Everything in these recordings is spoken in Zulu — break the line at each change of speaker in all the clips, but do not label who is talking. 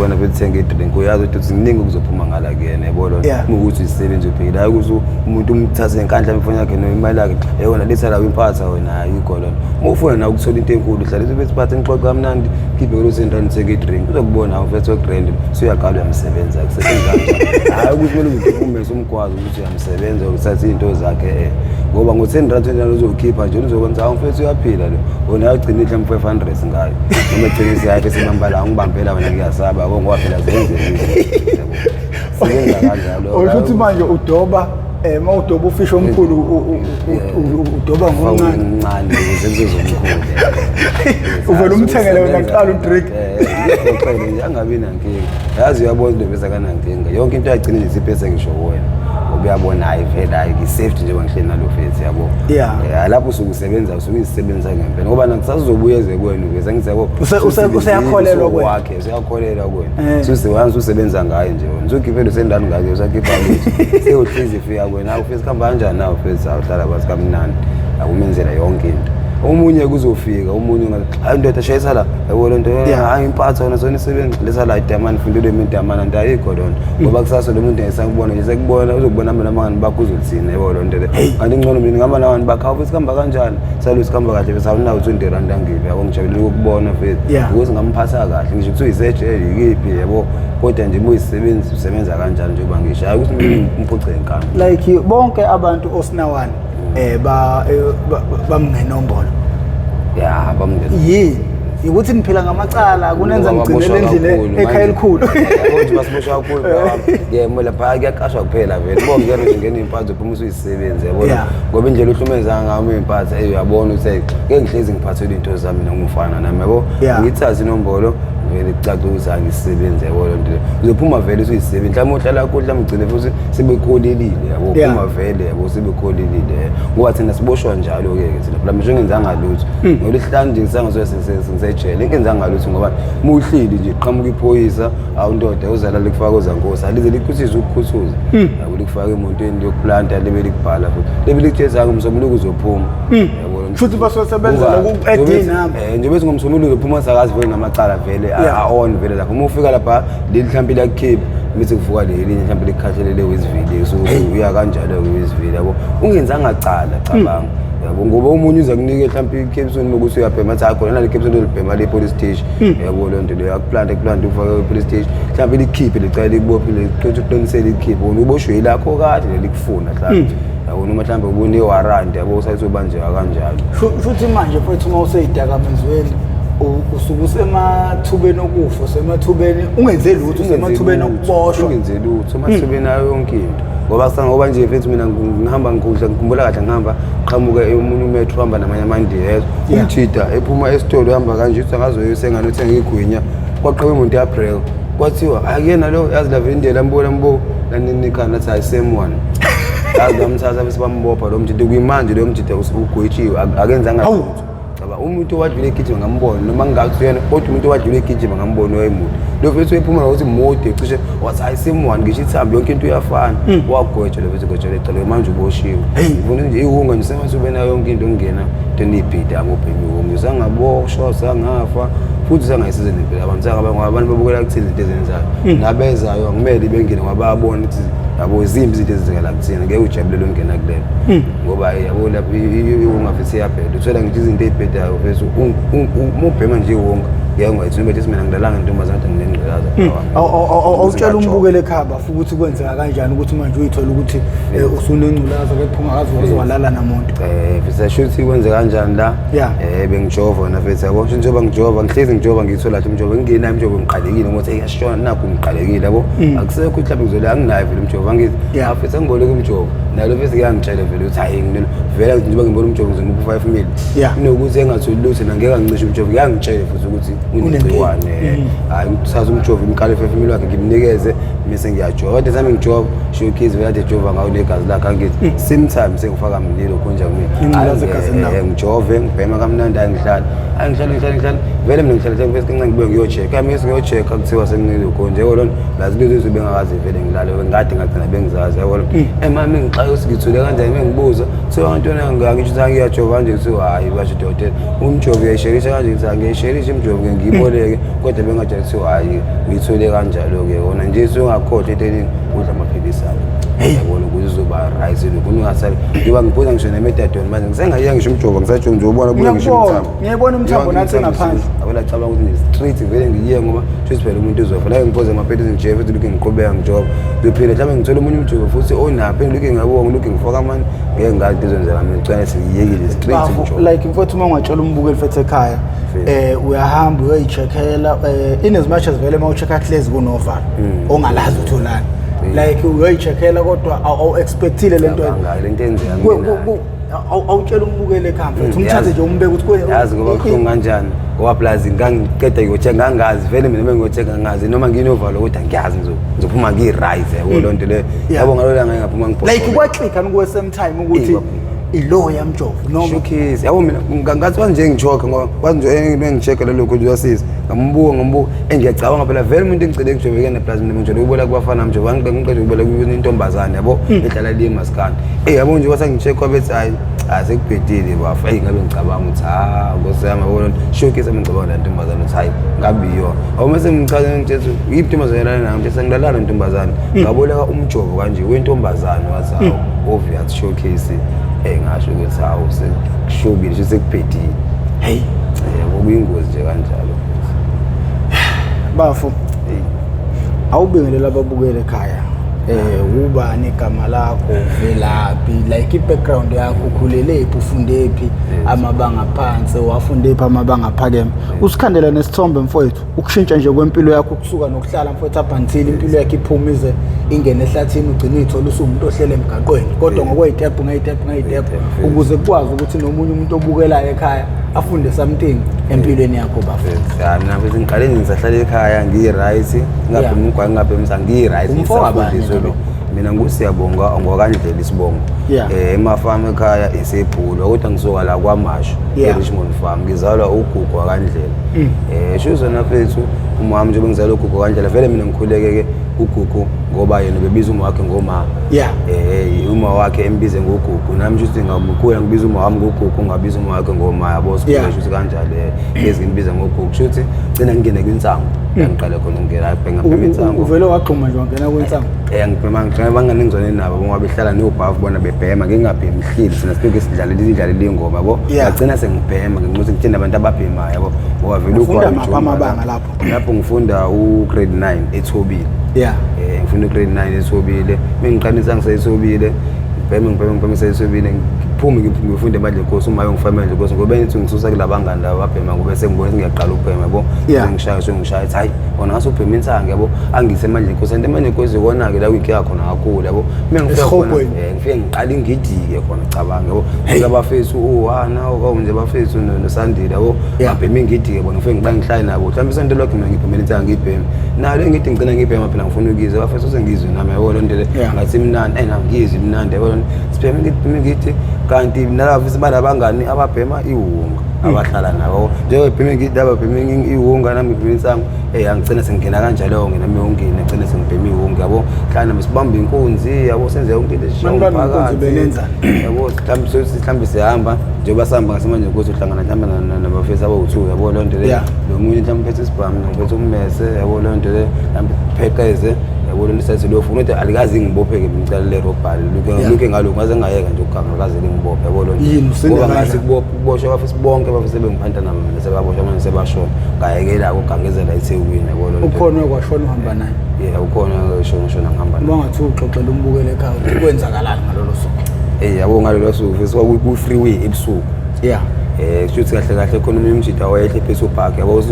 ubona bethenga idrink uyazi ukuthi kuningi kuzophuma ngala kuyena yabona ukuthi isebenze uphila hayi ukuthi umuntu umthathe enkandla imfoni yakhe nemali yakhe yona letha la imphatha wena ayikho lona ufuna na ukuthola into enkulu hlalisa bethi phathe ngixoxa kamnandi khiphe lo sentani thenge idrink uzokubona ufethe grand suyaqala uyamsebenza akusebenza kanjani hayi ukuthi kumele uphumeze umgwazi ukuthi uyamsebenza ukuthatha into zakhe ngoba ngo10 uzokhipha nje uzokwenza awufethe uyaphila lo wona uyagcina mhlawumbe 500 ngayo noma echinisi yakhe sinambala ngibambela wena ngiyasaba ngoba phela zenze siyenza kanjalo
ukuthi manje udoba mawudoba ufisho omkhulu udoba ngomncane
zenze zomkhulu
uvela umthengele wena kuqala udrink
nje angabi nankinga yazi uyabona into bese kanankinga yonke into yagcina nje siphethe ngisho wena ubuyabona hayi vele hayi ngisafety nje bangihleli nalo fethi yabo lapho usukusebenza usuyisebenza ngempela ngoba nakusazobuya eze kwenu bese ngithi yabo
useyakholelwa
kwakhe useyakholelwa kwena susewanza usebenza ngaye nje wena uzokhipha sendani ngayo usakhipha ukuthi sewuhlizi fika kwena awufisi khamba kanjani nawo fethi awuhlala bathi kamnandi akumenzela yonke into omunye kuzofika omunye ngathi hayi ndoda shayisa la yabona into hayi impatho wona zona isebenza lesa la idamani fundile imidamana nto ayikho lona ngoba kusasa lo muntu ngisakubona nje sekubona uzokubona mina mangani bakho uzothina yabo lona nto le kanti ngcono mina ngihamba nabantu bakhawu futhi kuhamba kanjani salu sikhamba kahle bese awunawo 20 rand angiphi yabo ngijabulile ukubona futhi ukuthi ngamphatha kahle ngisho kuthi uyisejele yikiphi yabo kodwa nje uyisebenza usebenza kanjani nje bangisho hayi ukuthi mina ngiphuce enkani
like bonke abantu osinawana bamngenombolo yini ukuthi niphila ngamacala kunenza ngigcinele endlini ekhaya elikhulu
konje basibosha kakhulu yebo lapha kuyaqashwa kuphela vele bonke ngiyaro nje ngene impatho phuma usuyisebenze yabona ngoba indlela uhlumeza ngami impatho uyabona ukuthi ngeke ngihlezi ngiphathele into zami ngumfana nami yabo ngithatha inombolo vele kucaca ukuthi angisebenze yabo lonto uzophuma vele usuyisebenza mhlawumbe uhlala kuhle mgcine futhi sebekholelile yabo phuma vele yabo sebekholelile ngoba thina siboshwa njalo ke thina phela manje ngenzanga lutho ngolihlanje ngisangazoya sesejele ngenzanga lutho ngoba muhlili nje qhamuka iphoyisa awundoda uzala likufaka ozankosi alize likhuthisa ukukhuthuza yabo likufaka emontweni yokuplanta lebe likubhala futhi lebe likutsheza ngomsombuluko uzophuma yabo
futhi basosebenza loku-edin nami
nje bese ngomsombuluko uzophuma sakazi vele namacala vele on vele lapho uma ufika lapha leli mhlawumbe liyakukhipha bese kuvuka lelinye mhlawumbe likukhathelele wezivile so uya kanjalo wezivile yabo ungenzanga cala cabanga yabo ngoba umunye uza kunika mhlawumbe ikepsoni mokuthi uyabhema athi akho nale ikepsoni olibhema le police station yabo le nto leyo akuplanta ufaka e police station mhlawumbe likhiphe licala likubophe liqonisele likhiphe wona uboshwe ilakho kade lelikufuna mhlawumbe yabo noma mhlawumbe ubone warrant yabo usayizobanjeka kanjalo
futhi manje futhi uma useyidakamezweni usuku semathubeni okufa semathubeni ungenze lutho semathubeni okuboshwa
ungenze lutho semathubeni ayo yonke into ngoba ngoba nje mfethu mina ngihamba ngikudla ngikhumbula kahle ngihamba qhamuka umuntu umetro hamba namanye amandiyezo umthida ephuma esitolo uhamba kanje uthi angazoyo sengane uthenga igwinya kwaqhaba umuntu eApril kwathiwa akuyena lo yazi la vendela mbo laninikana athi hayi same one yazi amthatha bese bambopha lo mthida kuyimanje lo mthida ugwetshiwe akenzanga lutho umuntu wadlule egijima ngambona noma ngakuyena kodwa umuntu wadlule egijima ngambona oyemuntu lo fethu ephuma ukuthi mode cishe wathi hayi simone ngisho ithambo yonke into uyafana wagwetsha lo fethu gojele ecala manje uboshiwe ngifuna nje ihunga nje semathubeni yonke into ngena tenibhida amobhemi wonke sangaboshwa sangafa futhi sangayisize nempela abantu babukela kuthini izinto ezenzayo nabezayo angimele bengene ngoba bayabona ukuthi yabo izimbi izinto ezenzekala kuthina ngeke ujabulele ungena kulelo ngoba yabo lapho ungafisi yaphela uthola ngithi izinto ezibhedayo bese umubhema nje wonke ngeke ngayithini bethi mina ngidalanga intombazana nginengcelaza
awutshela umbukele ekhaba futhi kwenzeka kanjani ukuthi manje uyithola ukuthi usunengculaza kephuma akazi walala namuntu
bese shuthi kwenzeka kanjani la bengijova na bese yabo njengoba ngijova ngihlezi ngijova ngithola ukuthi umjovo ngingena imjovo ngiqalekile ngoba eyashona nakho ngiqalekile yabo akusekho mhlawumbe ngizole anginayo vele umjovo ngithi afethu ngiboleke umjovo nalo bese kuyangitshela vele ukuthi hayi ngine vele njengoba ngibona umjovo ngizomupha 5 mil inokuthi engatholi lutho nangeke ngicishe umjovo kuyangitshela futhi ukuthi unegciwane hayi sazi umjovo imkale 5 mil wakhe ngimnikeze bese ngiyajova kodwa sami ngijova showcase vele ade jova ngawo negazi lakhe angithi same time sengifaka mlilo konja kumina ngijove ngibhema kamnandi angihlala vele mina ngihlala bese kancane ngibe ngiyocheck ami ngiyocheck kuthiwa sengililo konje yabo lona lazi lezi zibengakazi vele ngilale ngade ngagcina bengizazi yabo mami ngixayo sikithule kanjani mengibuza so antona ngisho ngiyajova nje so hayi basho dokotela umjovo uyayisherisha kanje ngithi ngiyisherisha umjovo ngiyiboleke kodwa bengathi so hayi ngithole kanjalo ke wona nje sungakhohle eteni udla amaphilisi akho yabona ukuthi uzoba right lokho ungasali ngiba ngiphuza ngisho nemetadone manje ngisengayiya ngisho umjovo ngisatsho ngizobona kubuye ngisho umthambo
ngiyabona umthambo nathi ngaphandle
abela cabanga ukuthi ni street vele ngiyiye ngoba shothi phela umuntu uzofa la ngiphoza amaphilisi ngijefe futhi lokho ngiqhubeka ngijoba ngiphila mhlawumbe ngithola umunye umjovo futhi onaphi lokho ngiyabonga lokho ngifaka manje ngeke ngathi izonzela mina ngicela siyiyekile street umjovo
like mfowethu uma ungatshela umbukeli fethu ekhaya uyahamba uyoyicheckela in as much as vele uma ucheck ahlezi kunovalo ongalazi utholani like uyoyicheckela kodwa awu expectile lento
enzeka
awutshela umbukeli ekhaya mfethu umthathe nje umbeke ukuthi
yazi ngoba kuhlungu kanjani ngoba plaza ngangiqeda ngiyocheck ngangazi vele mina bengiyocheck ngangazi noma nginovalo ukuthi angiyazi ngizophuma ngi-right yabo lonto le yabo ngalo la ngaphuma ngiphoqa
like kwaclicka kuwe same time ukuthi ilo yamjovo noma
showcase yabo mina ngathi kanje ngijoke ngoba wazi nje engicheck lelo ukuthi uyasiza ngambuka ngiyacabanga phela vele umuntu engicele ngijoveke neplaza mina ngijole ukubola kubafana mjovo ngiqede ukubola intombazane yabo ehlala le maskandi yabo nje kwasa ngicheck kwabethi hayi asekuphetile bafa ngabe ngicabanga ukuthi ngosiyami yabo showcase ngicabanga la ntombazane ukuthi hayi ngabe yona awumase ngichaze ngithethe yiphi intombazane nami nje sengilalana ntombazane ngaboleka umjovo kanje wentombazane wathi obvious showcase ngasho ukuthi hawu sekushobile nje sekuphetile hey okuyingozi nje kanjalo
bafu awubingelela ababukele ekhaya ubani igama lakho velaphi like i-background yakho ukhulelephi ufundephi amabanga phansi wafundephi amabanga aphakeme usikhandela nesithombe mfowethu ukushintsha nje kwempilo yakho kusuka nokuhlala mfowethu up until impilo yakho iphume ize ingene ehlathini ugcine ithola usumuntu ohlele emgaqweni kodwa ngokwayitephu ngayitephu ukuze kukwazi ukuthi nomunye umuntu obukelayo ekhaya afunde something empilweni yakho bafethu
mina bese ngiqale ngisahlala ekhaya ngiyi-right ngapha umgwaqo ngapha emsana ngiyi-right
umfowabani
mina ngusiyabonga ngokandlela isibongo emafama ekhaya esebhulwa kodwa ngisuka la kwamasho e-Richmond farm ngizalwa ugugu wakandlela shuzona fethu umama nje bengizalwa ugugu wakandlela vele mina ngikhuleke-ke ugugu ngoba yena bebiza uma wakhe ngomama uma wakhe embize ngogugu nami nje ukuthi ngamkhula ngibiza uma wami ngogugu ngabiza uma wakhe ngomama yabo sikhule nje kanjalo lezi ngibiza ngogugu shuthi gcina ngingene kwinsango ngiqale khona ngingena ngapha insango
uvele waqhuma nje wangena kwinsango
ngibhema ngicela bangane ngizone nabo ngoba behlala neobhavu bona bebhema ngingabhemi hlili sina sibeke sidlalele ingoma yabo ngagcina sengibhema nginquthi ngithanda abantu ababhemayo yabo ngoba vele
ukufunda amabanga
lapho ngifunda ugrade 9 eThobile ngifunda ugrade 9 eThobile mengiqanisa ngisayithobile ngibhema seyithobile ngiphume emadle Nkosi uma ngifamele Nkosi ngoba nithi ngisusa kulabangani laba babhema ngoba sengibona ngiyaqala ukubhema yabo ngishaya hayi wona ngase ubhema insango yabo angise emadle Nkosi into emadle Nkosi ikona ke la kuyikha khona kakhulu yabo ngifike ngiqala ingidike khona cabanga yabo abafethu nawo nje abafethu noSandile yabo babhema ingidike bona ngifike ngiba ngihlale nabo mhlawumbe isonto lokho mina ngibhemela insango ngibhema nalo ngidinga ngicela ngibhema phela ngifuna ukizwa abafethu sengizwe nami yabo lonto le ngathi mnandi ngiyizwe mnandi yabo sibhema ngithi kanti nalabo sibalabangani ababhema iwunga abahlala nabo njengebhema ngidaba bhema iwunga nami ngibhema insango angicela sengena kanjalo ke nami ungene ngicela sengibhema iwunga yabo hlana besibamba inkunzi yabo senze yonke into
phakathi
yabo mhlawumbe sihamba njengoba sihamba ngasemanje ukuthi uhlangana mhlawumbe nabafesi abawu2 yabo lonto le lo munye mhlawumbe phethe isibhamu ngiphethe ummese yabo lonto le mhlawumbe pheqeze yabo lonto sathi lo funa ukuthi alikazi ngibopheke ngicela le robhali luke ngalokho ngaze ngayeka nje ukuganga kaze ngibophe yabo lonto ngoba ngasi kuboshwa abafesi bonke abafesi bengiphanta nami mina sebaboshwa manje sebashona ngayekela ukugangezela eThekwini yabo lonto
ukhona kwashona uhamba naye
ukhona shona ngihamba naye
bangathi uxoxela umbukele ekhaya ukuthi kwenzakalani ngalolo suku
yabo ngalolo suku sekwa freeway ebusuku kushuthi kahle khona umunye umjida wayehle phezulu park yabo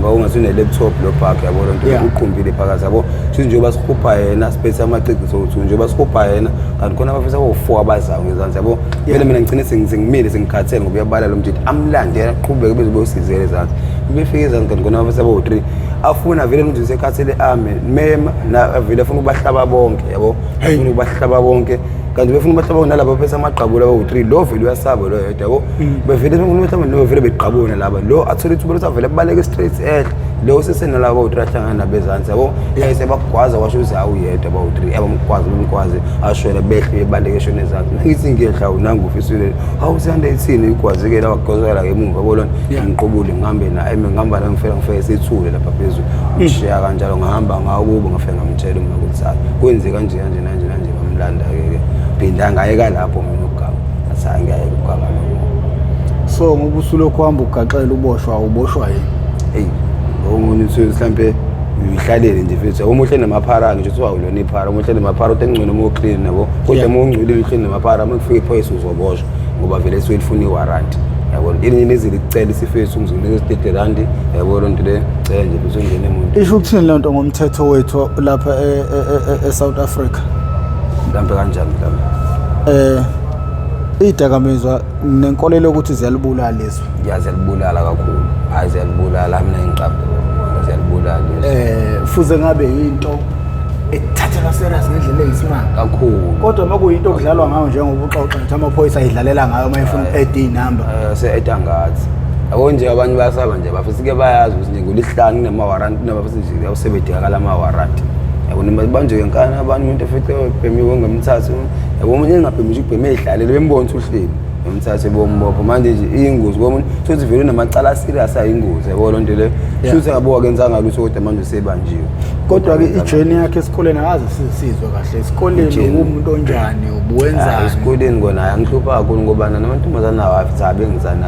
ngawungathi une-laptop lo park yabo lonto uqumbile phakathi yabo shuthi njengoba sikhupha yena siphethe amacigi so njengoba sikhupha yena kanti khona abafisa abo4 abazayo ngezansi yabo vele mina ngicine sengimile sengikhathele ngoba uyabala lo mjida amlande aqhubeke bezobe usizele ezansi befike ezansi kanti khona abafisa abo3 afuna vele umjida sekhathele ame mema na vele afuna ukubahlaba bonke yabo afuna ukubahlaba bonke kanti befuna bahlaba nalabo phesa amaqabula abawu3 lo vele uyasaba lo yedwa yabo bevele mhlawumbe lo vele beqabona laba lo athola ithuba lokuthi avele baleke straight lo sesenala ba-3 ahlangana nabezansi yabo sebakugwaza washo ukuthi awuyedwa ba-3 abamgwazi ashwela behle bebalekeshone ezansi ngithi ngiyehla nangu ufisile hawu sihande ithini igwazi-ke la wagozela ngemumva bolona ngiqubule ngihambe naye ngihamba la ngifike sethule lapha phezulu ngishiya kanjalo ngahamba ngakubo ngafike ngamtshela uma ukuthi hayi kwenze kanje bamlanda-ke phinda ngayeka lapho mina ukugama athi ngiyayeka ukugama
so ngoba usulokhu uhamba ugaxela uboshwa yini
eyi omuntu mhlampe uyihlalele nje mfethu umuhle namaphara ngisho kuthiwa ulona iphara umuhle namaphara utengcono uma uclean nabo kodwa uma ungcolile uclean namaphara uma kufika iphoyisa uzoboshwa ngoba vele suke lifuna iwarranty yabona iningi nezile icela isifethu umzulu nge-R30 yabona into le cela nje futhi ungene emuntu
isho ukuthini le nto ngomthetho wethu lapha e-South Africa
mhlampe kanjani mhlampe
idakamizwa nenkolelo ukuthi ziyalibulala lezwe
ziyalibulala kakhulu hayi ziyalibulala mina ngiqaphe ziyalibulala
fuze ngabe into ethathelwa serious ngendlela eyisimanga
kakhulu
kodwa makuyinto okudlalwa ngayo njengoba uxoxa ngithi amaphoyisa ayidlalela ngayo uma efuna i-ID number
se-eda ngathi yabo nje abanye bayasaba nje bafisike bayazi ukuthi nje ngolisihlanu kunama-warranty kunabafisa nje awusebedingakala ama-warranty yabona banjeke nkana abantu umuntu efike ebhemiwe ngemthathu yabo omunye engabhemi nje ukubhemi ey'hlalele bembona ukuthi uhleli emthathe bombopho manje nje iyingozi komuntu futhi vele namacala serious ayingozi yabo lonto le futhi ngabuka kenzanga lutho kodwa manje usebanjiwe
kodwa-ke ijeni yakhe esikoleni akaze sizwe kahle esikoleni umuntu onjani ubuwenzani
esikoleni kona angihlupha kakhulu ngoba namantombazane nawo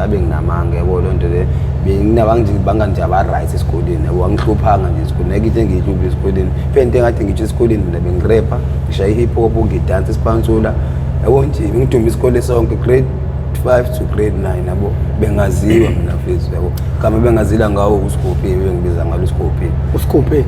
abenginamanga yabo lonto le benginabanga nje aba-right esikoleni yabo angihluphanga nje esikoleni akithi engiyihluphi esikoleni phela into engathi ngitsho esikoleni mina bengirepa ngishaya i-hip hop ngidansa isipansula yabo nje ngidumba isikole sonke grade 5 to grade 9 yabo bengaziwa mina mfethu yabo kama bengazila ngawo uScope bengibiza ngalo
uScope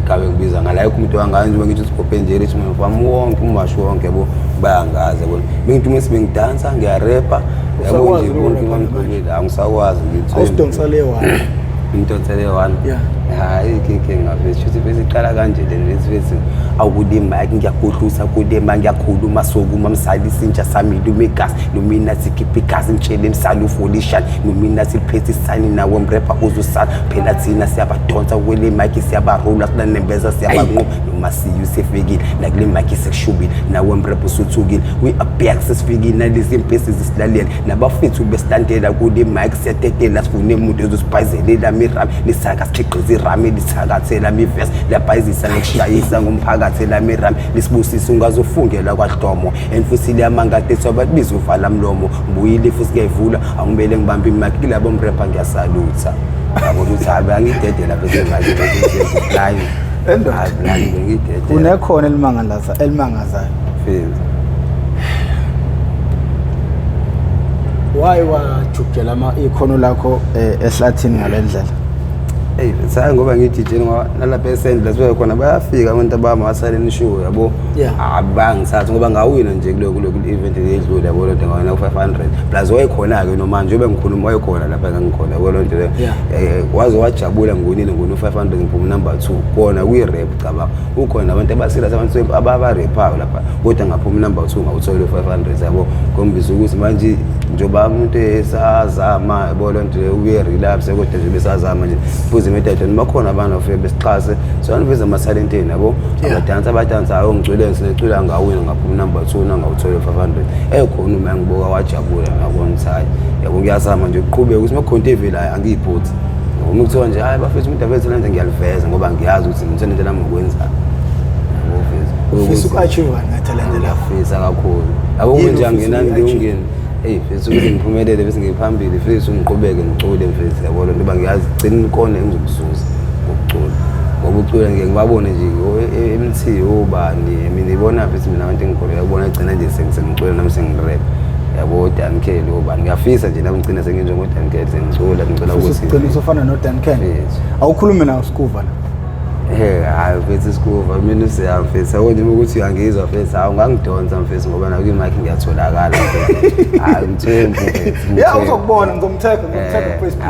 kabe ngibiza ngala umuntu wanganje bengithi uScope nje Richmond farm wonke umasho wonke yabo bayangazi yabo bengithi bengidansa ngiyarepa yabo nje bonke bangikholela angisakwazi ngithi
awusidonsale one
intonsele one hayi kike ngafethu sibe siqala kanje lesifethu awukudima ngiyakhohlusa kudema ngiyakhuluma sokuma msali sintsha sami lumegas nomina sikhipha igazi ngitshele emsali ufolishani nomina siphethe isani nawe mrapper uzusala phela thina siyabadonsa kwele mic siyabarula sinanembeza siyabanqo noma siyu sefikile nakule mic sekushubile nawe mrapper usuthukile we are back sesifikile nalezi impesi zisilalele nabafethu besitandela kule mic siyatetela sifune umuntu ezosipayizelela miram lisaka sikhiqiza irami lisakathela mivesi labhayizisa ngikushayisa ngomphakathi la miram lisibusisa ungazofungela kwaDlomo enfusile yamangade sobabiza uvala mlomo mbuyile futhi kuyayivula angibele ngibambe imaki kilabo mrapper ngiyasalutha yabo ukuthi habe angidedela bese manje live hayi ngidedela
unekhona elimangazayo
fezi
why wajukela ikhono lakho ehlathini ngalendlela
sayi ngoba ngidijeni ngoba nalapha esendle sibe khona bayafika abantu abama-silent show yabo abangisathu ngoba ngawina nje kulo event edlule yabo lonto ngawina u500 plus wayekhona-ke nomanje ube ngikhuluma wayekhona lapha engangikhona yabo lonto le waze wajabula ngiwinile ngone-500 ngiphuma number 2 kona kwi-rap cabanga ukhona abantu abasirious abantu ababarephayo lapha kodwa ngaphuma number 2 ngawuthole u500 yabo kombisa ukuthi manje njengoba umuntu esazama yabo lonto le uye-relapse kodwa nje besazama nje imithetho bakhona abantu bafike besixhase so aniveza ama-talenteni yabo abadansayo ngicwele sinecula ngawina ngaphuma number 2 nangawuthole 500 ekhona uma ngibuka wajabula ngabona ukuthi hayi yabo ngiyazama nje uqhubeke ukuthi makhonto evelayo angiyiphuthi uma kuthiwa nje hayi bafethu umuntu avethe lenze ngiyaliveza ngoba ngiyazi ukuthi ngithenete lami ngokwenza
ufisa uku-achieve ngathalente lakho
fisa kakhulu yabo nje angenani ngiyongeni fethu ukuthi ngiphumelele bese ngiphambili fethu ngiqhubeke ngicule mfethu yabo lonto ngoba ngiyazi gcina inkona engizokuzuza ngokucula ngoba ucula ngeke ngibabone nje MT obani mina ibona fethu mina abantu engikholwa yabona gcina nje sengicula nami sengirap yabo Dankele obani ngiyafisa nje nami ngicina senginjengo Dankele sengicula ngicela ukuthi
ugcina usofana no Dankele awukhulume nawo Skuva la
hayi mfethu isikuva mina usiyami mfethu awuthi ukuthi uyangizwa mfethu awungangidonsa mfethu ngoba naku imic ngiyatholakala mfethu hayi ngithembu mfethu
yeah uzokubona ngizomtheka Facebook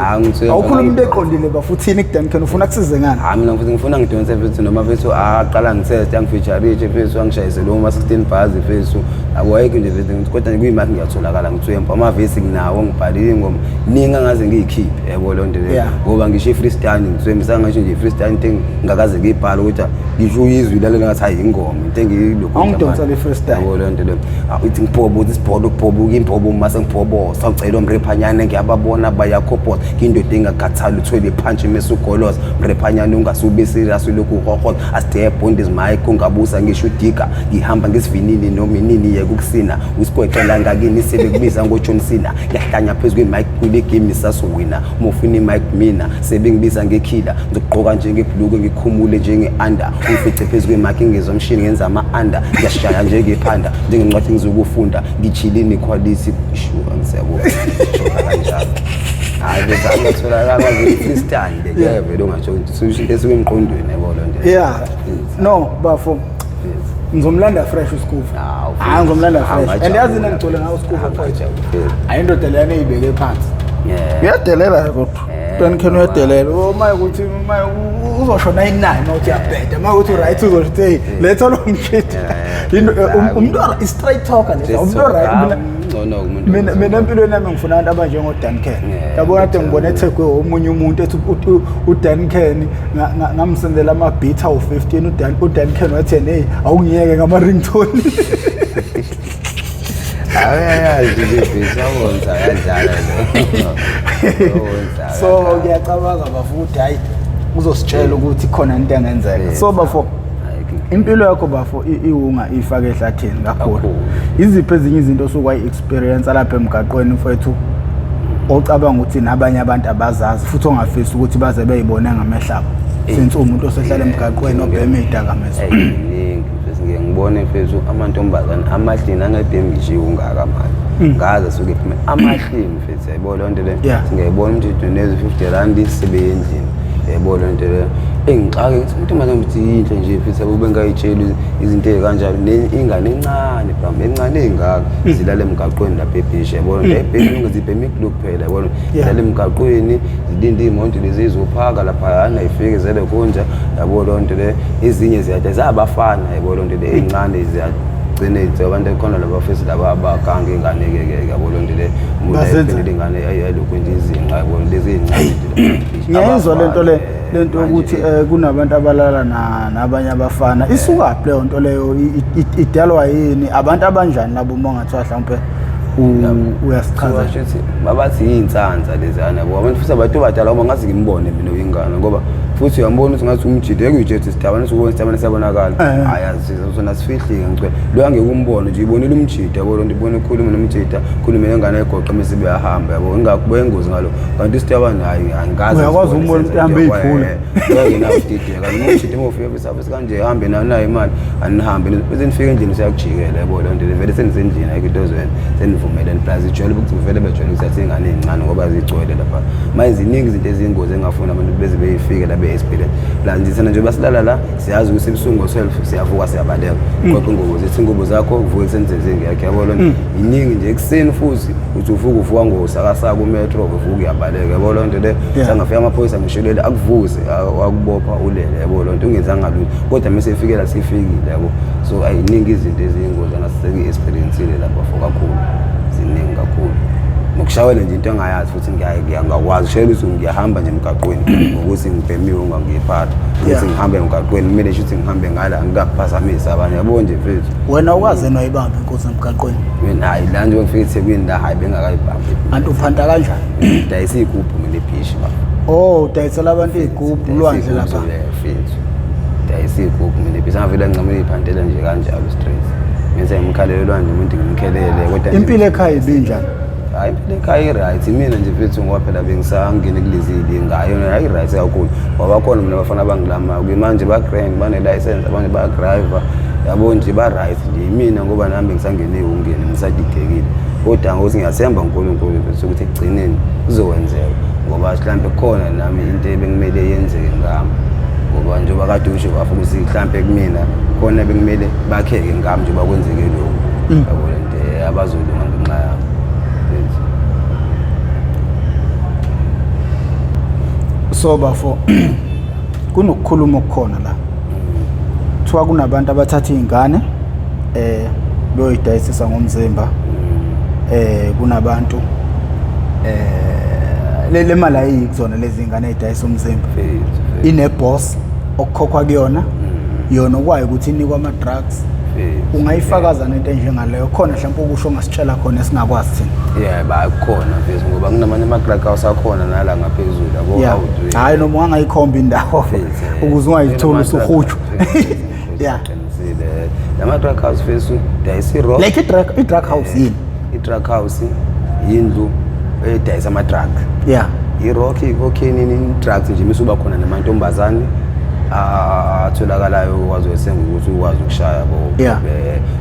awukhuluma into eqondile bafuthini kuDanken ufuna kusize ngani
hayi mina mfethu ngifuna ngidonse mfethu noma mfethu aqala ngitest angifeature mfethu angishayisele uma 16 bars mfethu akwayike nje mfethu kodwa kuyimic ngiyatholakala ngithembu amavesi nginawo ngibhalile ingoma ningi angaze ngiyikhiphe yabo lonto le ngoba ngisho freestyle ngithembu sangasho nje freestyle thing ngakaze ngibhala ukuthi ngisho uyizwi lalela ngathi hayi ingoma into engilokho
angidonsa le freestyle
yabo lonto le uthi ngiphobo ukuthi sibhodo ukuphobuka imphobo uma sengiphobo sawucela umrephanyane ngiyababona bayakhophoza indoda engakhathali uthwele punch mesugoloza mrephanyane ungasubi serious lokhu uhohoza asithe bond is mic ungabusa ngisho udiga ngihamba ngesivinini noma inini yekukusina usikwexela ngakini sebekubiza ngoJohn Cena yahlanya phezulu kwemic kule game isasuwina uma ufuna imic mina sebengibiza ngekhila ngizogqoka njengebhuluku ngikhumule njenge-under ufice phezulu kwemic ngezomshini ngenza ama-under ngiyashaya njengephanda njengencwadi ngizokufunda ngijilini quality sure ngisiyabona kanjalo hayi bese angatholakala freestyle ke vele ungasho ukuthi esemqondweni yabo lonto
yeah no bafo ngizomlanda fresh uSkuva hayi ngizomlanda fresh and yazi ngicole ngawo uSkuva mfowethu ayindoda leyana eyibeke phansi uyadelela kodwa Danken uyadelela uma ukuthi uzoshona inani mawuthi yabheda mawuthi right uzosho hey letha lo mshit umuntu is straight talker nje umuntu right mina empilweni nami ngifuna abantu abanjengo Danken yabona kade ngibona ethekwe omunye umuntu ethi uDanken ngamsendela ama beat awu 15 uDanken wathi hey awungiyeke ngama ringtone
hayi ngiyabona kanjalo
so ngiyacabanga bafuthi hayi uzositshela ukuthi khona into engenzeka so bafo impilo yakho bafo iwunga ifake ehlathini kakhulu iziphi ezinye izinto sokwayi experience lapha emgaqweni mfowethu ocabanga ukuthi nabanye abantu abazazi futhi ongafisa ukuthi baze beyibone ngamehlabo since umuntu osehlala emgaqweni obheme idakamizwa
ngiyangibona mfethu amantombazana amahlini angedembishiwe ungaka manje ngaze suke iphuma amahlini mfethu yayibona lonto le singayibona umthetho nezi 50 rand sebeyendlini yayibona lonto le engixake ngithi intombazana ukuthi yinhle nje mfethu abube ngayitshela izinto ezikanjalo ingane encane bam encane engaka zilala emgaqweni lapha ebhisha yayibona nje ebhisha ngizibheme iglobe phela yabona zilala emgaqweni zilinde imoto lezi izophaka lapha ana ifike zele konja yabona lonto le ezinye ziyade zabafana yabona lonto le encane ziyagcina abantu ekhona labafisi laba abagange ingane ke yabona lonto le umuntu ayiphendile ingane ayilokho nje izinqa yabona lezi ezincane
ngiyezwa lento ukuthi kunabantu abalala nabanye abafana isuka phi leyo nto leyo idalwa yini abantu abanjani labo mongathiwa mhlawumbe uyasichaza
ukuthi babathi yinsanza lezana yabo abantu futhi abantu badala uma ngazi ngimbone mina uyingane ngoba futhi uyambona ukuthi ngathi umjide ekuyijeti sitabane sobona sitabane siyabonakala ayazi sona sifihli ngicwe lo angeke umbone nje ibonile umjide yabo lonto ibone khuluma nomjida khuluma nengane egoqa mase beyahamba yabo ngakube engozi ngalo kanti sitabane hayi angazi
uyakwazi umbona umuntu ehambe eyiphula
ngeke nawo dide kanti umjide mofika besafisi kanje hambe nayo imali anihambe bese nifike endlini siyakujikela yabo lonto vele senisendlini ayikho into zweni senivumelene plus ijwayele ukuthi vele bejwayele ukuthi ingane ezincane ngoba zigcwele lapha manje ziningi izinto ezingozi engafuna abantu beze beyifike la be-experience la nje nje basilala la siyazi ukuthi ebusungu 12 siyavuka siyabaleka qoqa ingubo zethu ingubo zakho uvuke kusenzezenge yakhe yabona iningi nje ekseni futhi uthi uvuka ngosakasaka kumetro uvuka uyabaleka yabona lonto le sangafika amaphoyisa ngishelele akuvuse akubopha ulele yabona lonto ungenzanga lutho kodwa mase efikela sifikile yabo so ayiningi izinto ezingozi angaseke experience lapha for kakhulu ziningi kakhulu nokushawela nje into engayazi futhi ngiyangakwazi shela ukuthi ngiyahamba nje emgaqweni ngokuthi ngibhemiwe ungangiphatha ukuthi ngihambe emgaqweni kumele ukuthi ngihambe ngala ngikaphazamisa abanye yabo nje mfethu
wena ukwazi noyibamba inkosi emgaqweni
mina hayi la nje ngifike eThekwini la hayi bengakayibambi
anti uphanta kanjani
dayisa igubhu mina ebhishi ba
dayisela abantu igubhu ulwandle lapha
mfethu dayisa igubhu mina ebhishi ngavela ngicamela iphantela nje kanjalo straight ngenze ngimkhalele lwandle umuntu ngimkhelele kodwa
impilo ekhaya ibinjani
hayi impilo ekhaya right mina nje mfethu ngoba phela bengisangene kulezili ngayo hayi right kakhulu ngoba khona mina abafana abangilama manje ba grand bane license abanye ba driver yabo nje ba right nje mina ngoba nami ngisangene ungene ngisadidekile kodwa ngokuthi ngiyathemba uNkulunkulu ukuthi ekugcineni kuzokwenzeka ngoba mhlawumbe khona nami into ebengimele yenzeke ngami ngoba njengoba kade usho bafuna ukuthi mhlampe kumina khona bekumele bakheke ngami nje bakwenzeke lokho yabo lento abazolunga ngenxa yami.
So bafo kunokukhuluma okukhona la kuthiwa kunabantu abathatha izingane beyoyidayisisa ngomzimba kunabantu le mali ayikuzona lezi ngane ezidayisa umzimba ine boss okukhokhwa kuyona yona okwayo ukuthi inikwa ama drugs ungayifakaza nento enjengaleyo khona mhlawumbe ukusho ngasitshela khona esingakwazi thina.
Yeah bakhona phezulu ngoba kunamanye ama-drug house akhona nala ngaphezulu yabo
hayi noma ungangayikhomba indawo ukuze ungayithola usuhutshwa. Yeah
lama-drug house phezulu dayisa i-rock
like i-drug house yini
i-drug house yindlu edayisa ama-drug i-rock i-cocaine i-drugs nje misuba khona namantombazane atholakalayo ukwazi wesenga ukuthi ukwazi ukushaya bo